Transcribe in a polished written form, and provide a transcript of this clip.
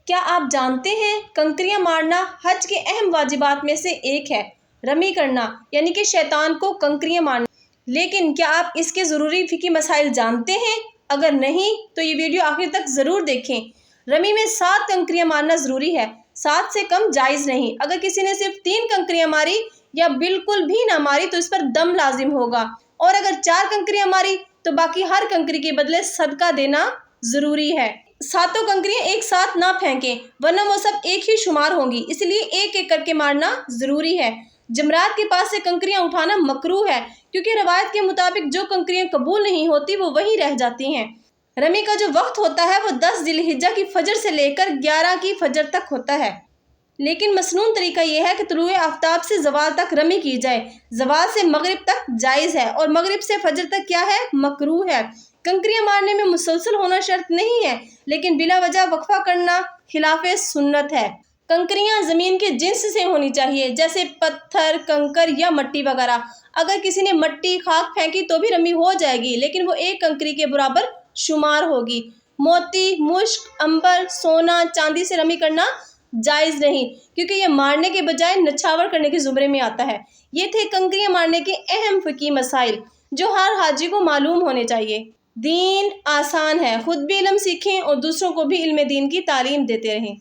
کیا آپ جانتے ہیں کنکریاں مارنا حج کے اہم واجبات میں سے ایک ہے؟ رمی کرنا یعنی کہ شیطان کو کنکریاں مارنا۔ لیکن کیا آپ اس کے ضروری فقہی مسائل جانتے ہیں؟ اگر نہیں تو یہ ویڈیو آخر تک ضرور دیکھیں۔ رمی میں 7 کنکریاں مارنا ضروری ہے، 7 سے کم جائز نہیں۔ اگر کسی نے صرف 3 کنکریاں ماری یا بالکل بھی نہ ماری تو اس پر دم لازم ہوگا، اور اگر 4 کنکریاں ماری تو باقی ہر کنکری کے بدلے صدقہ دینا ضروری ہے۔ 7 کنکریاں ایک ساتھ نہ پھینکیں ورنہ وہ سب ایک ہی شمار ہوں گی، اس لیے ایک ایک کر کے مارنا ضروری ہے۔ جمرات کے پاس سے کنکریاں اٹھانا مکروہ ہے، کیونکہ روایت کے مطابق جو کنکریاں قبول نہیں ہوتی وہ وہیں رہ جاتی ہیں۔ رمی کا جو وقت ہوتا ہے وہ 10 ذی الحجہ کی فجر سے لے کر 11 کی فجر تک ہوتا ہے۔ لیکن مسنون طریقہ یہ ہے کہ طلوع آفتاب سے زوال تک رمی کی جائے۔ زوال سے مغرب تک جائز ہے اور مغرب سے فجر تک کیا ہے؟ مکروہ ہے۔ کنکریاں مارنے میں مسلسل ہونا شرط نہیں ہے، لیکن بلا وجہ وقفہ کرنا خلاف سنت ہے۔ کنکریاں زمین کے جنس سے ہونی چاہیے، جیسے پتھر، کنکر یا مٹی وغیرہ۔ اگر کسی نے مٹی، خاک پھینکی تو بھی رمی ہو جائے گی، لیکن وہ ایک کنکری کے برابر شمار ہوگی۔ موتی، مشک، عنبر، سونا، چاندی سے رمی کرنا جائز نہیں، کیونکہ یہ مارنے کے بجائے نچھاور کرنے کے زمرے میں آتا ہے۔ یہ تھے کنکریاں مارنے کے اہم فقہی مسائل جو ہر حاجی کو معلوم ہونے چاہیے۔ دین آسان ہے، خود بھی علم سیکھیں اور دوسروں کو بھی علم دین کی تعلیم دیتے رہیں۔